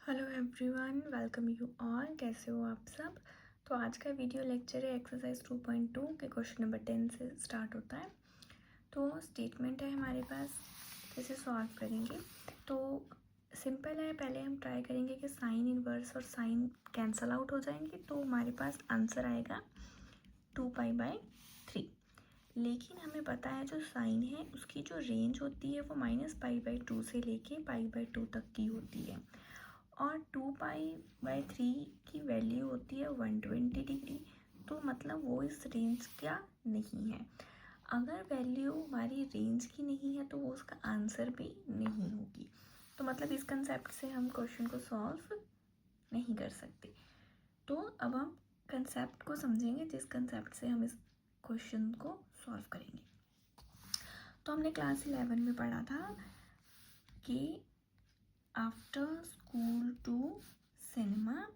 Hello everyone, welcome you all. कैसे हो आप सब। तो आज का वीडियो लेक्चर है एक्सरसाइज 2.2 के क्वेश्चन नंबर 10 से स्टार्ट होता है। तो स्टेटमेंट है हमारे पास, कैसे सॉल्व करेंगे। तो सिंपल है, पहले हम ट्राई करेंगे कि साइन इनवर्स और साइन कैंसल आउट हो जाएंगे, तो हमारे पास आंसर आएगा 2π/3। लेकिन हमें पता है जो साइन है उसकी जो रेंज होती है वो -π/2 से लेके π/2 तक की होती है, और 2π/3 की वैल्यू होती है 120 डिग्री। तो मतलब वो इस रेंज का नहीं है। अगर वैल्यू हमारी रेंज की नहीं है तो वो उसका आंसर भी नहीं होगी। तो मतलब इस कंसेप्ट से हम क्वेश्चन को सॉल्व नहीं कर सकते। तो अब हम कंसेप्ट को समझेंगे जिस कंसेप्ट से हम इस क्वेश्चन को सॉल्व करेंगे। तो हमने क्लास 11 में पढ़ा था कि आफ्टर स्कूल टू सिनेमा,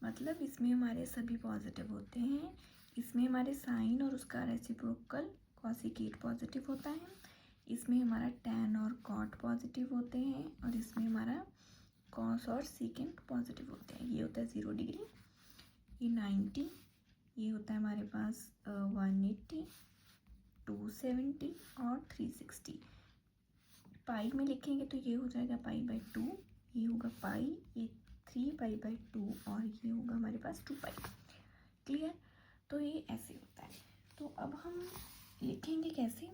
मतलब इसमें हमारे सभी पॉजिटिव होते हैं। इसमें हमारे साइन और उसका रेसिप्रोकल कॉसिकेट पॉजिटिव होता है। इसमें हमारा टैन और कॉट पॉजिटिव होते हैं, और इसमें हमारा कॉस और सीकेंट पॉजिटिव होते हैं। ये होता है 0 डिग्री, ये 90, ये होता है हमारे पास 180, 270 और 360। पाई में लिखेंगे तो ये हो जाएगा π/2, ये होगा पाई, ये 3π/2 और ये होगा हमारे पास 2π। क्लियर। तो ये ऐसे होता है। तो अब हम लिखेंगे कैसे।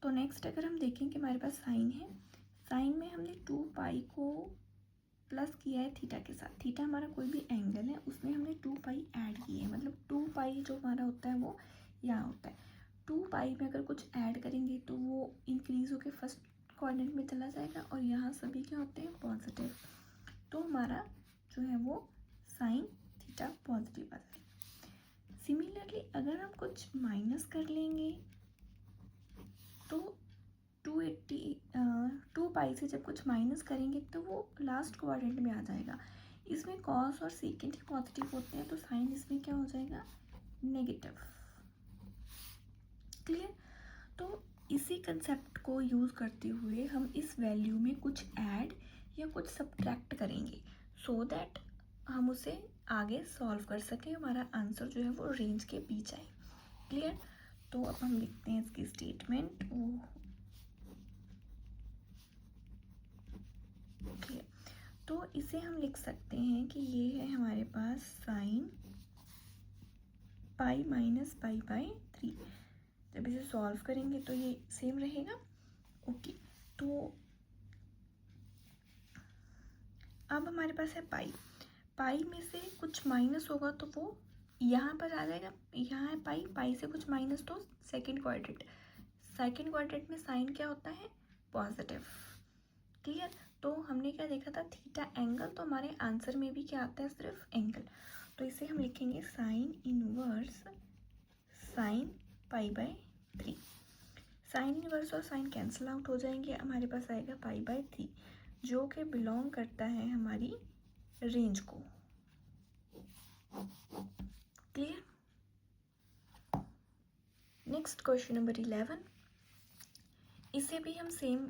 तो नेक्स्ट अगर हम देखें कि हमारे पास साइन है, साइन में हमने 2π को प्लस किया है थीटा के साथ। थीटा हमारा कोई भी एंगल है, उसमें हमने 2π ऐड किए हैं, मतलब 2π जो हमारा होता है वो यहाँ होता है। 2π में अगर कुछ ऐड करेंगे तो वो इंक्रीज होकर फर्स्ट क्वाड्रेंट में चला जाएगा, और यहाँ सभी क्या होते हैं पॉजिटिव। तो हमारा जो है वो साइन थीटा पॉजिटिव आ जाएगा। सिमिलरली अगर हम कुछ माइनस कर लेंगे तो 2π से जब कुछ माइनस करेंगे तो वो लास्ट क्वाड्रेंट में आ जाएगा। इसमें कॉस और सीकेंट ही पॉजिटिव होते हैं, तो साइन इसमें क्या हो जाएगा नेगेटिव। क्लियर। तो इसी कंसेप्ट को यूज़ करते हुए हम इस वैल्यू में कुछ ऐड या कुछ सब्ट्रैक्ट करेंगे, सो दैट हम उसे आगे सॉल्व कर सकें, हमारा आंसर जो है वो रेंज के बीच आए। क्लियर। तो अब हम लिखते हैं इसकी स्टेटमेंट। क्लियर। तो इसे हम लिख सकते हैं कि ये है हमारे पास साइन π-π/3। जब इसे सॉल्व करेंगे तो ये सेम रहेगा। ओके। तो अब हमारे पास है पाई। पाई में से कुछ माइनस होगा तो वो यहाँ पर आ जाएगा। यहाँ है पाई, पाई से कुछ माइनस तो सेकंड क्वाड्रेंट। सेकंड क्वाड्रेंट में साइन क्या होता है पॉजिटिव। क्लियर। तो हमने क्या देखा था थीटा एंगल, तो हमारे आंसर में भी क्या आता है सिर्फ एंगल। तो इसे हम लिखेंगे sine inverse sine π/3। Sine inverse और साइन कैंसिल आउट हो जाएंगे, हमारे पास आएगा π/3 जो कि बिलोंग करता है हमारी रेंज को। क्लियर। नेक्स्ट क्वेश्चन नंबर 11, इसे भी हम सेम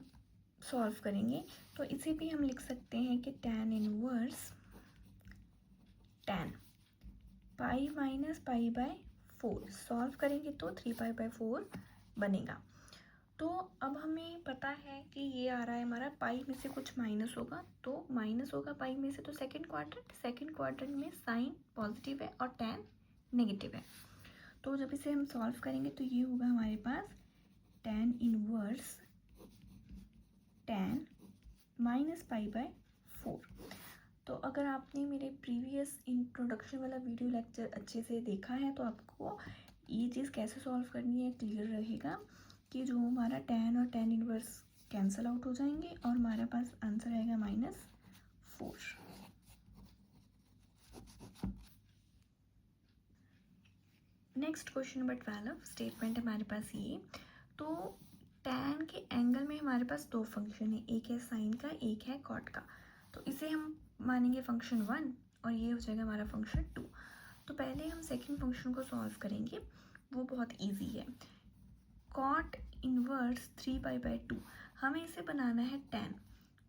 सॉल्व करेंगे। तो इसे भी हम लिख सकते हैं कि tan इनवर्स tan π-π/4 सॉल्व करेंगे तो 3π/4 बनेगा। तो अब हमें पता है कि ये आ रहा है हमारा पाई में से कुछ माइनस होगा, तो माइनस होगा पाई में से तो सेकंड क्वाड्रेंट में साइन पॉजिटिव है और टैन नेगेटिव है। तो जब इसे हम सॉल्व करेंगे तो ये होगा हमारे पास टैन इनवर्स टैन -π/4। तो अगर आपने मेरे प्रीवियस इंट्रोडक्शन वाला वीडियो लेक्चर अच्छे से देखा है तो आपको ये चीज़ कैसे सॉल्व करनी है क्लियर रहेगा कि जो हमारा टैन और टैन इनवर्स कैंसिल आउट हो जाएंगे और हमारे पास आंसर आएगा -4। नेक्स्ट क्वेश्चन नंबर 12, स्टेटमेंट हमारे पास ये। तो टैन के एंगल में हमारे पास दो फंक्शन है, एक है साइन का, एक है कॉट का। तो इसे हम मानेंगे फंक्शन 1 और ये हो जाएगा हमारा फंक्शन 2। तो पहले हम सेकंड फंक्शन को सॉल्व करेंगे, वो बहुत इजी है। कॉट इनवर्स 3π/2, हमें इसे बनाना है टैन।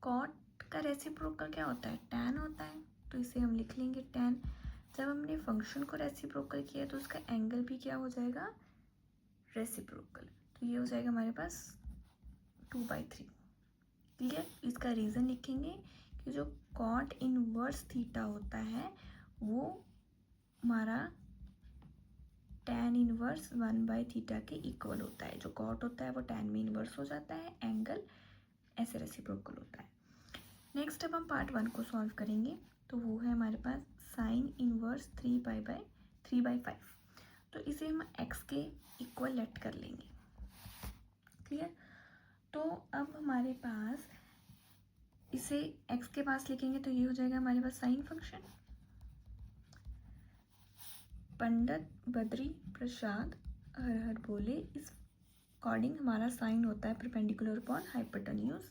कॉट का रेसिप्रोकल क्या होता है, tan होता है, तो इसे हम लिख लेंगे tan। जब हमने फंक्शन को रेसिप्रोकल किया तो उसका एंगल भी क्या हो जाएगा, रेसिप्रोकल, तो ये हो जाएगा हमारे पास 2/3। क्लियर। इसका रीज़न लिखेंगे कि जो कॉट इनवर्स थीटा होता है वो हमारा tan इनवर्स 1/थीटा के इक्वल होता है। जो कॉट होता है वो tan में इनवर्स हो जाता है, एंगल ऐसे रेसिप्रोकल होता है। नेक्स्ट अब हम पार्ट 1 को सॉल्व करेंगे, तो वो है हमारे पास साइन इनवर्स 3/5। तो इसे हम x के इक्वल लेट कर लेंगे। क्लियर। तो अब हमारे पास इसे x के पास लिखेंगे तो ये हो जाएगा हमारे पास साइन फंक्शन। पंडित बद्री प्रसाद हर हर बोले, इस अकॉर्डिंग हमारा साइन होता है परपेंडिकुलर अपॉन हाइपोटेन्यूज,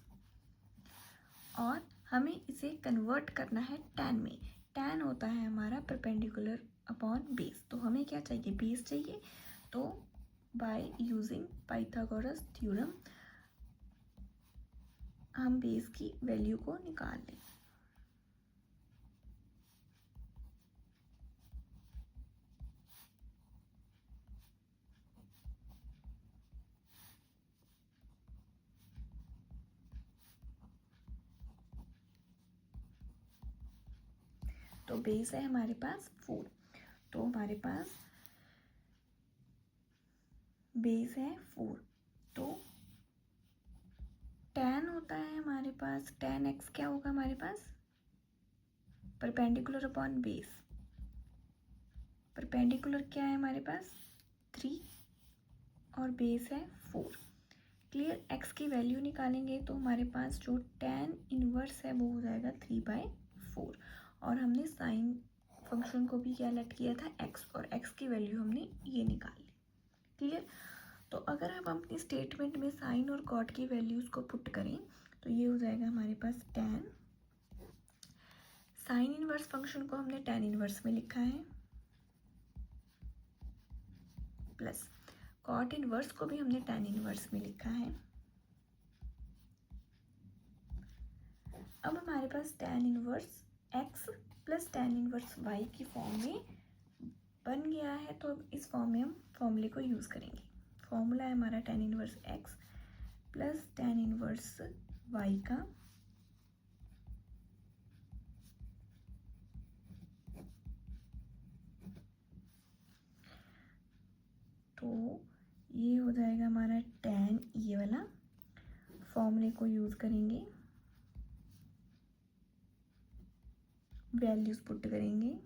और हमें इसे कन्वर्ट करना है tan में। tan होता है हमारा परपेंडिकुलर अपॉन बेस, तो हमें क्या चाहिए, बेस चाहिए। तो बाय यूजिंग पाइथागोरस थ्योरम हम बेस की वैल्यू को निकाल लें। तो बेस है हमारे पास 4, तो हमारे पास बेस है 4, तो tan होता है हमारे पास, tan x क्या होगा हमारे पास, परपेंडिकुलर अपॉन बेस। परपेंडिकुलर क्या है हमारे पास 3 और बेस है 4। क्लियर। x की वैल्यू निकालेंगे तो हमारे पास जो tan इनवर्स है वो हो जाएगा 3/4, और हमने साइन फंक्शन को भी क्या लेट किया था, x, और x की वैल्यू हमने ये निकाल ली। क्लियर। तो अगर अब हम अपनी स्टेटमेंट में साइन और कॉट की वैल्यूज को पुट करें तो ये हो जाएगा हमारे पास tan। साइन इनवर्स फंक्शन को हमने tan इनवर्स में लिखा है, प्लस कॉट इनवर्स को भी हमने tan इनवर्स में लिखा है। अब हमारे पास tan inverse x plus tan inverse y की फॉर्म में बन गया है, तो अब इस फॉर्म में हम फॉर्मूले को यूज़ करेंगे। फॉर्मूला है हमारा tan inverse x plus tan inverse y का तो ये हो जाएगा हमारा tan, ये वाला फॉर्मूले को यूज़ करेंगे, वैल्यूज पुट करेंगे,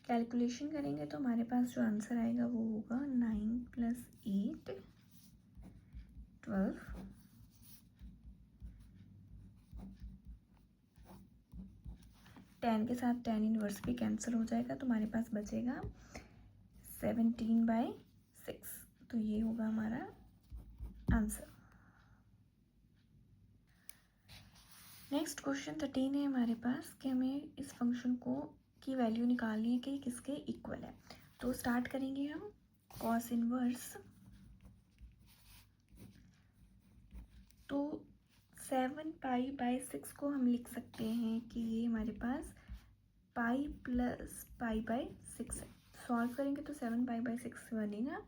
कैलकुलेशन करेंगे तो हमारे पास जो आंसर आएगा वो होगा 9 + 8 12। tan के साथ tan इनवर्स भी कैंसिल हो जाएगा, तो हमारे पास बचेगा 17/6, तो ये होगा हमारा आंसर। नेक्स्ट क्वेश्चन 13 है हमारे पास कि हमें इस फंक्शन को की वैल्यू निकालनी है कि किसके इक्वल है। तो स्टार्ट करेंगे हम कॉस इनवर्स, तो 7π/6 को हम लिख सकते हैं कि ये हमारे पास पाई प्लस π/6 है। सॉल्व करेंगे तो 7π/6 बनेगा,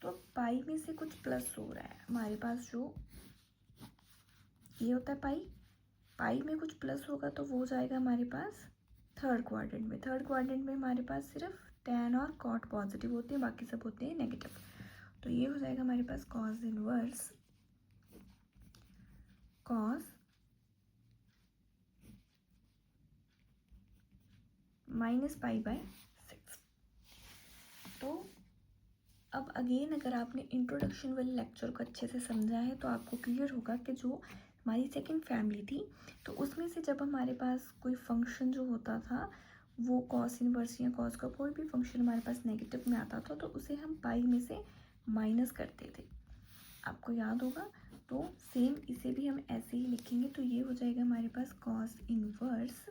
तो पाई में से कुछ प्लस हो रहा है हमारे पास, जो ये होता है पाई में कुछ प्लस होगा तो वो जाएगा हमारे पास थर्ड क्वाड्रेंट में। थर्ड क्वाड्रेंट में हमारे पास सिर्फ tan और cot पॉजिटिव होते हैं, बाकी सब होते हैं नेगेटिव। तो ये हो जाएगा हमारे पास cos इनवर्स cos -π/6। तो अब अगेन अगर आपने इंट्रोडक्शन वाले लेक्चर को अच्छे से समझा है तो आपको क्लियर होगा कि जो हमारी सेकंड फैमिली थी तो उसमें से जब हमारे पास कोई फंक्शन जो होता था वो कॉस इनवर्स या कॉस का कोई भी फंक्शन हमारे पास नेगेटिव में आता था तो उसे हम पाई में से माइनस करते थे। आपको याद होगा। तो सेम इसे भी हम ऐसे ही लिखेंगे, तो ये हो जाएगा हमारे पास कॉस इनवर्स।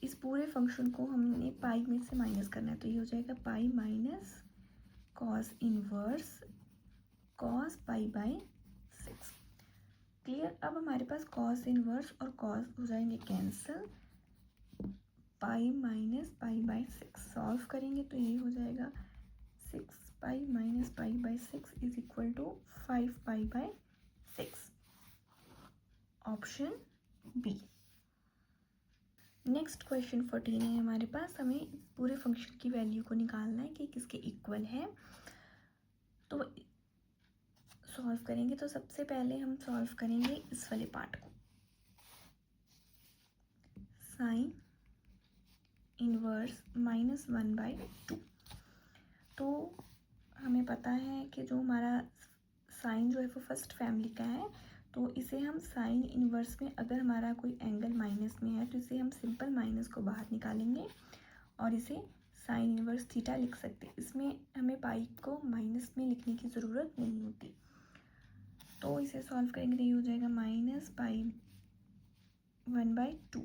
इस पूरे फंक्शन को हमने पाई में से माइनस करना है, तो ये हो जाएगा pi minus cos inverse cos pi by 6। Clear. अब हमारे पास कॉस इनवर्स और कॉस हो जाएंगे cancel, pi minus pi by 6 solve करेंगे तो ये हो जाएगा 6 pi minus pi by 6 is equal to 5 pi by 6, option B. Next question 14 है हमारे पास। हमें इस पूरे फंक्शन की वैल्यू को निकालना है कि किसके इक्वल है। तो सॉल्व करेंगे, तो सबसे पहले हम सॉल्व करेंगे इस वाले पार्ट को, साइन इनवर्स -1/2। तो हमें पता है कि जो हमारा साइन जो है वो फर्स्ट फैमिली का है, तो इसे हम साइन इनवर्स में अगर हमारा कोई एंगल माइनस में है तो इसे हम सिंपल माइनस को बाहर निकालेंगे और इसे साइन इनवर्स थीटा लिख सकते हैं। इसमें हमें पाई को माइनस में लिखने की ज़रूरत नहीं होती। तो इसे सॉल्व करेंगे तो ये हो जाएगा -पाई/1/2।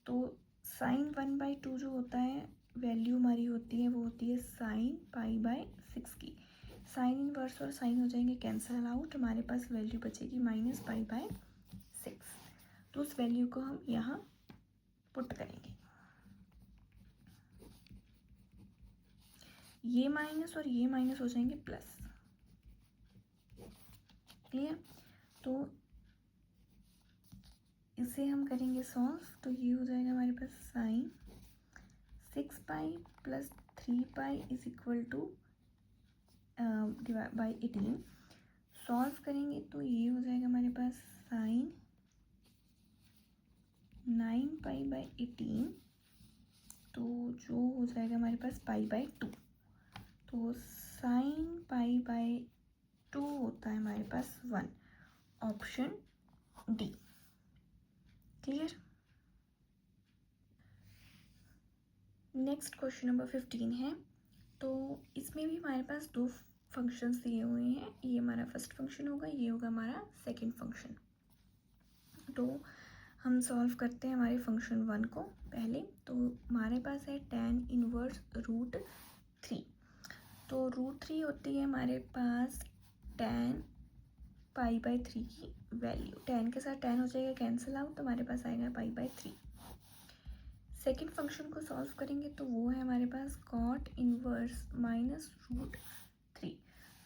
तो साइन 1/2 जो होता है वैल्यू हमारी होती है वो होती है साइन पाई बाय 6 की। साइन इनवर्स और साइन हो जाएंगे कैंसल आउट, हमारे पास वैल्यू बचेगी -पाई/6। तो उस वैल्यू को हम यहाँ पुट करेंगे, ये माइनस और ये माइनस हो जाएंगे प्लस। क्लियर। तो इसे हम करेंगे सॉल्व, तो ये हो जाएगा हमारे पास sine 6 pi plus 3 pi is equal to divide by 18। Solve करेंगे तो ये हो जाएगा हमारे पास साइन 9 पाई बाई 18, तो जो हो जाएगा हमारे पास पाई/2। तो साइन पाई/2 होता है हमारे पास 1, option D. Clear. Next question number 15 है। तो इसमें भी हमारे पास दो फंक्शंस दिए हुए हैं, ये हमारा फर्स्ट फंक्शन होगा, ये होगा हमारा सेकंड फंक्शन। तो हम सॉल्व करते हैं हमारे फंक्शन 1 को पहले। तो हमारे पास है tan इनवर्स √3। तो √3 होती है हमारे पास tan पाई/3 की वैल्यू। tan के साथ tan हो जाएगा कैंसिल आउट, तो हमारे पास आएगा पाई/3। सेकेंड फंक्शन को सॉल्व करेंगे तो वो है हमारे पास कॉट इनवर्स -√3।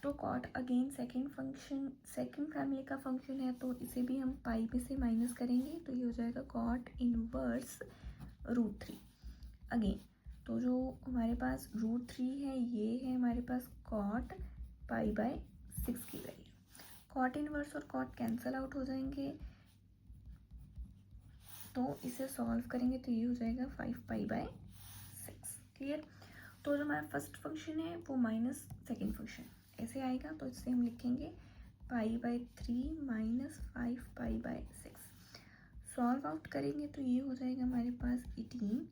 तो cot again second function, second family का फंक्शन है, तो इसे भी हम पाई में से माइनस करेंगे तो ये हो जाएगा कॉट इनवर्स √3 अगेन। तो जो हमारे पास √3 है ये है हमारे पास कॉट पाई/6 की वैल्यू। कॉट इनवर्स और कॉट कैंसल आउट हो जाएंगे, तो इसे सॉल्व करेंगे तो ये हो जाएगा 5 पाई/6। क्लियर। तो जो हमारा फर्स्ट फंक्शन है वो माइनस सेकेंड फंक्शन ऐसे आएगा, तो इसे हम लिखेंगे पाई/3 माइनस 5 पाई/6। सॉल्व आउट करेंगे तो ये हो जाएगा हमारे पास 18,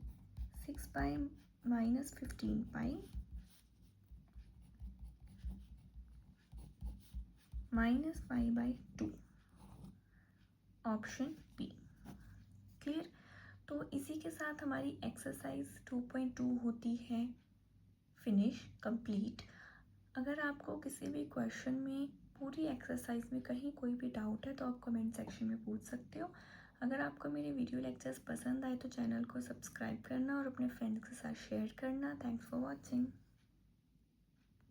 6 पाई माइनस 15 पाई माइनस पाई/2, ऑप्शन बी। क्लियर। तो इसी के साथ हमारी एक्सरसाइज 2.2 होती है फिनिश, कंप्लीट। अगर आपको किसी भी क्वेश्चन में पूरी एक्सरसाइज में कहीं कोई भी डाउट है तो आप कमेंट सेक्शन में पूछ सकते हो। अगर आपको मेरे वीडियो लेक्चर्स पसंद आए तो चैनल को सब्सक्राइब करना और अपने फ्रेंड्स के साथ शेयर करना। Thanks for watching.